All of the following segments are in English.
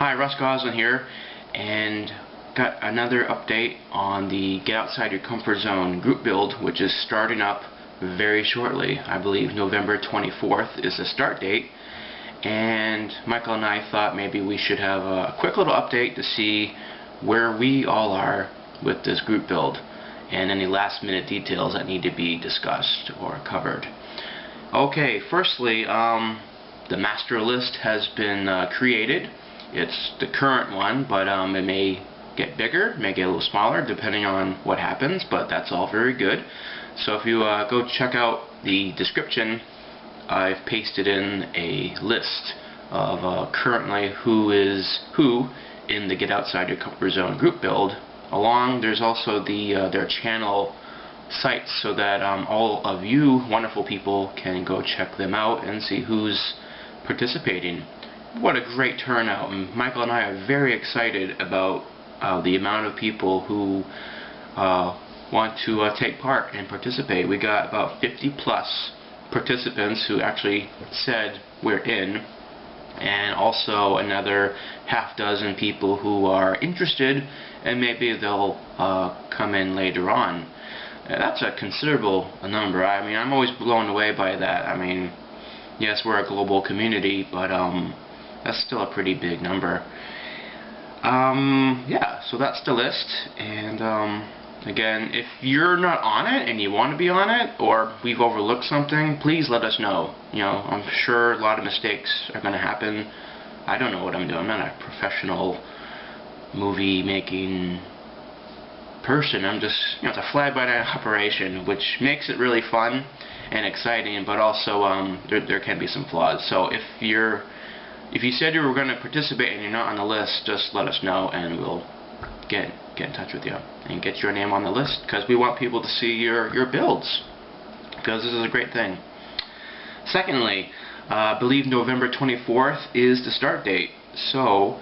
Hi, Russ Gosselin here, and got another update on the Get Outside Your Comfort Zone group build, which is starting up very shortly. I believe November 24th is the start date, and Michael and I thought maybe we should have a quick little update to see where we all are with this group build and any last minute details that need to be discussed or covered. Okay, firstly, the master list has been created. It's the current one, but it may get bigger, may get a little smaller, depending on what happens, but that's all very good. So if you go check out the description, I've pasted in a list of currently who is who in the Get Outside Your Comfort Zone group build. There's also their channel sites, so that all of you wonderful people can go check them out and see who's participating. What a great turnout, and Michael and I are very excited about the amount of people who want to take part and participate. We got about 50 plus participants who actually said we're in, and also another half dozen people who are interested, and maybe they'll come in later on. That's a considerable number. I mean, I'm always blown away by that. I mean, yes, we're a global community, but that's still a pretty big number. Yeah, so that's the list, and again, if you're not on it and you want to be on it, or we've overlooked something, please let us know. You know, I'm sure a lot of mistakes are going to happen. I don't know what I'm doing. I'm not a professional movie making person. I'm just, you know, it's a fly-by-night operation, which makes it really fun and exciting, but also there can be some flaws. So if you said you were going to participate and you're not on the list, just let us know and we'll get in touch with you and get your name on the list, because we want people to see your builds, because this is a great thing. Secondly, I believe November 24th is the start date. So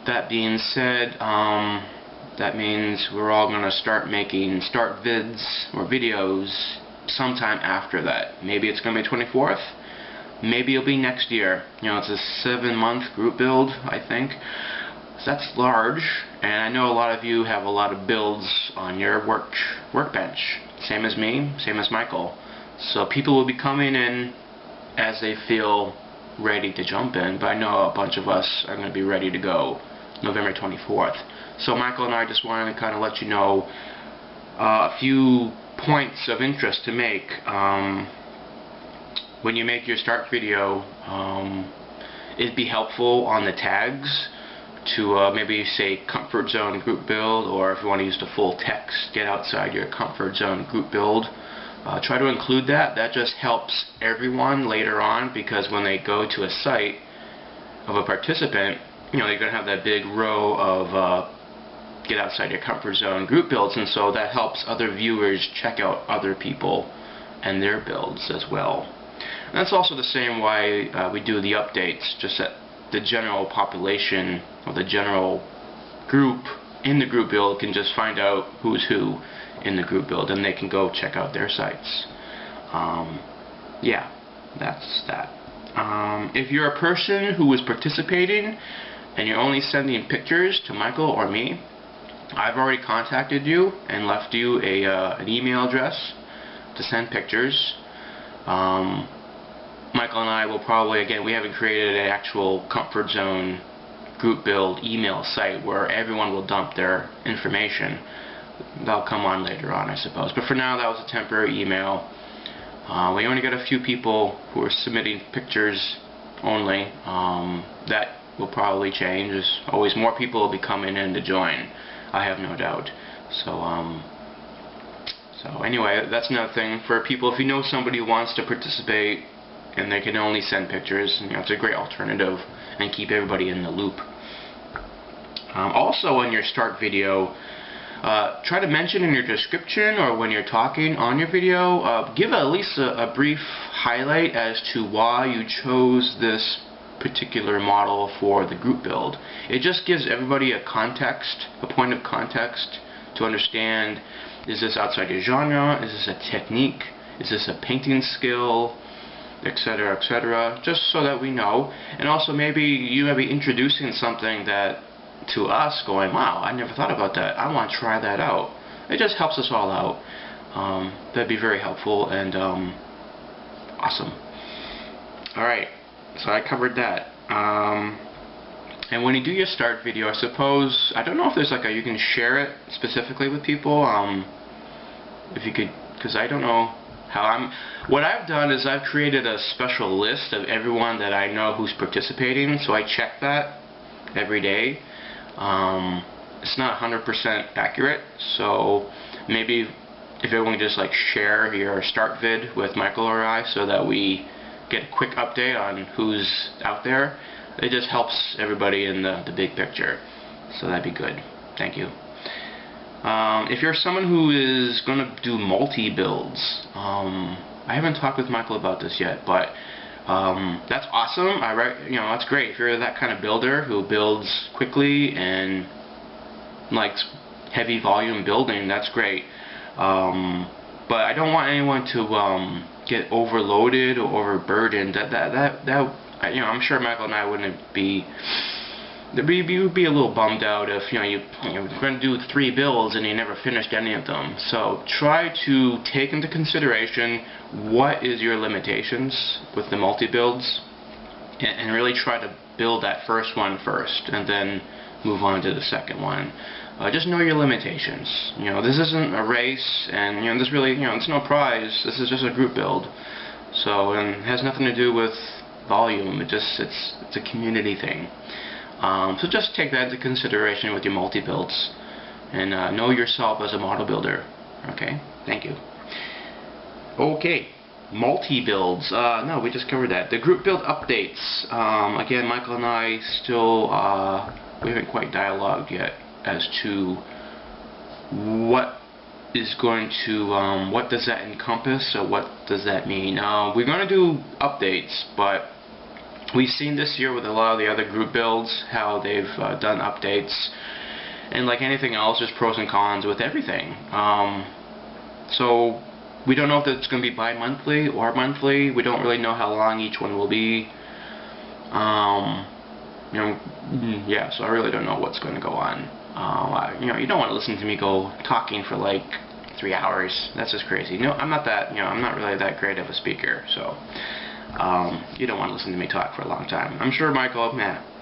that being said, that means we're all going to start making start vids or videos sometime after that. Maybe it's going to be 24th. Maybe it'll be next year. You know, it's a 7-month group build, I think. So that's large, and I know a lot of you have a lot of builds on your workbench. Same as me, same as Michael. So people will be coming in as they feel ready to jump in, but I know a bunch of us are going to be ready to go November 24th. So Michael and I just wanted to kind of let you know a few points of interest to make. When you make your start video, it'd be helpful on the tags to maybe say comfort zone group build, or if you want to use the full text, get outside your comfort zone group build. Try to include that. That just helps everyone later on, because when they go to a site of a participant, you know, they're going to have that big row of get outside your comfort zone group builds, and so that helps other viewers check out other people and their builds as well. And that's also the same why we do the updates, just that the general population or the general group in the group build can just find out who's who in the group build, and they can go check out their sites. Yeah, that's that. If you're a person who is participating and you're only sending pictures to Michael or me, I've already contacted you and left you an email address to send pictures. Michael and I will probably, again, we haven't created an actual comfort zone group build email site where everyone will dump their information. That'll come on later on, I suppose. But for now, that was a temporary email. We only got a few people who are submitting pictures only. That will probably change. There's always more people will be coming in to join, I have no doubt. So anyway, that's another thing for people. If you know somebody who wants to participate and they can only send pictures, you know, it's a great alternative, and keep everybody in the loop. Also, in your start video, try to mention in your description or when you're talking on your video, give at least a brief highlight as to why you chose this particular model for the group build. It just gives everybody a context, a point of context to understand, is this outside your genre, is this a technique, is this a painting skill, etc., just so that we know. And also maybe you may be introducing something that to us going, wow, I never thought about that, I want to try that out. It just helps us all out. That'd be very helpful and awesome. Alright, so I covered that. And when you do your start video, I suppose, I don't know if there's like you can share it specifically with people, if you could, because I don't know how what I've done is I've created a special list of everyone that I know who's participating, so I check that every day. It's not 100% accurate, so maybe if everyone just like share your start vid with Michael or I so that we get a quick update on who's out there, it just helps everybody in the big picture. So that'd be good. Thank you. If you're someone who is going to do multi-builds, I haven't talked with Michael about this yet, but that's awesome. That's great. If you're that kind of builder who builds quickly and likes heavy volume building, that's great. But I don't want anyone to get overloaded or overburdened. I'm sure Michael and I wouldn't be. We would be a little bummed out if you're going to do 3 builds and you never finished any of them. So try to take into consideration what is your limitations with the multi-builds, and really try to build that first one first, and then move on to the second one. Just know your limitations. This isn't a race, and this really, it's no prize. This is just a group build. So, and it has nothing to do with volume. It's a community thing. So just take that into consideration with your multi-builds, and know yourself as a model builder. Okay, thank you. Okay, multi-builds. No, we just covered that. The group build updates. Again, Michael and I still, we haven't quite dialogued yet as to what is going to, what does that encompass, or what does that mean. We're going to do updates, but we've seen this year with a lot of the other group builds how they've done updates, and like anything else, there's pros and cons with everything. So we don't know if it's going to be bi-monthly or monthly. We don't really know how long each one will be. Yeah, so I really don't know what's going to go on. You don't want to listen to me go talking for like 3 hours. That's just crazy. No, I'm not that. I'm not really that great of a speaker, so. You don't want to listen to me talk for a long time. I'm sure Michael,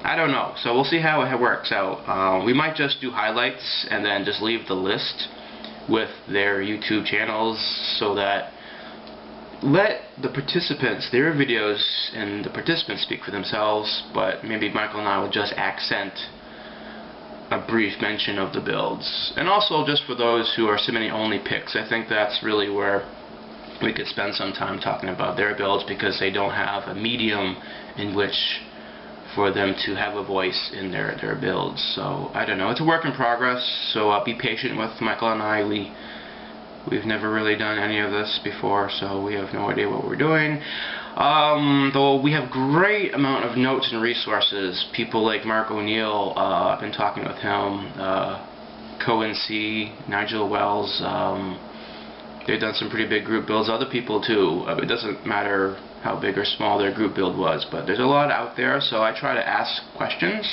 I don't know. So we'll see how it works out. We might just do highlights and then just leave the list with their YouTube channels, so that let the participants, their videos and the participants speak for themselves, but maybe Michael and I will just accent a brief mention of the builds. And also just for those who are submitting only pics, I think that's really where we could spend some time talking about their builds, because they don't have a medium in which for them to have a voice in their builds. So I don't know, it's a work in progress, so be patient with Michael and I. We've never really done any of this before, so we have no idea what we're doing. Though we have great amount of notes and resources. People like Mark O'Neill, I've been talking with him, Cohen C, Nigel Wells, they've done some pretty big group builds. Other people too. It doesn't matter how big or small their group build was, but there's a lot out there, so I try to ask questions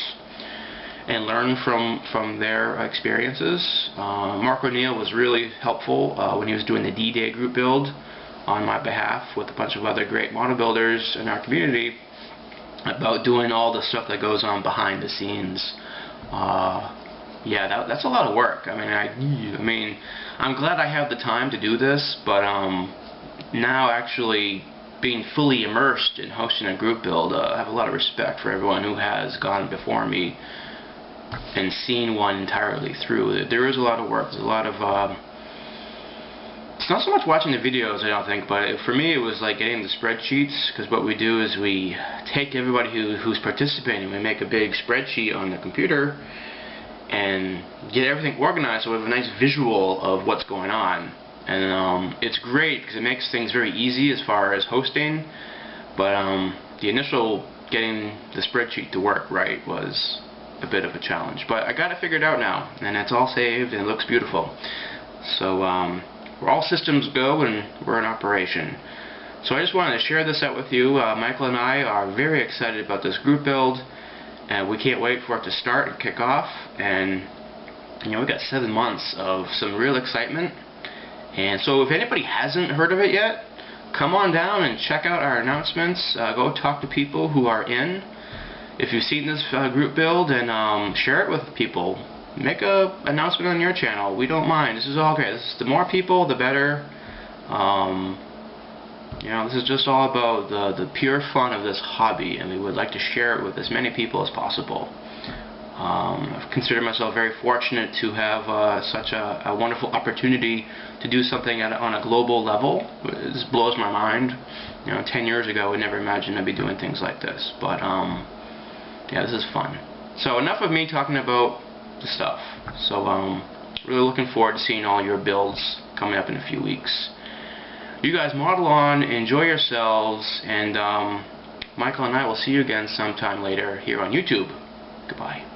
and learn from their experiences. Mark O'Neill was really helpful when he was doing the D-Day group build on my behalf with a bunch of other great model builders in our community about doing all the stuff that goes on behind the scenes. Yeah, that's a lot of work. I mean, I'm glad I have the time to do this, but now actually being fully immersed in hosting a group build, I have a lot of respect for everyone who has gone before me and seen one entirely through. There is a lot of work. There's a lot of it's not so much watching the videos, I don't think, but for me it was like getting the spreadsheets, because what we do is we take everybody who's participating, we make a big spreadsheet on the computer and get everything organized so we have a nice visual of what's going on. And it's great because it makes things very easy as far as hosting, but the initial getting the spreadsheet to work right was a bit of a challenge. But I got it figured out now, and it's all saved and it looks beautiful. So we're all systems go and we're in operation. So I just wanted to share this out with you. Michael and I are very excited about this group build, and we can't wait for it to start and kick off. And you know, we've got 7 months of some real excitement. And so if anybody hasn't heard of it yet, come on down and check out our announcements. Go talk to people who are in. If you've seen this group build, and share it with people. Make a announcement on your channel. We don't mind. This is all great. The more people, the better. You know, this is just all about the pure fun of this hobby, and we would like to share it with as many people as possible. I've considered myself very fortunate to have such a wonderful opportunity to do something on a global level. This blows my mind. You know, 10 years ago, I never imagined I'd be doing things like this. But yeah, this is fun. So enough of me talking about the stuff. So really looking forward to seeing all your builds coming up in a few weeks. You guys model on, enjoy yourselves, and Michael and I will see you again sometime later here on YouTube. Goodbye.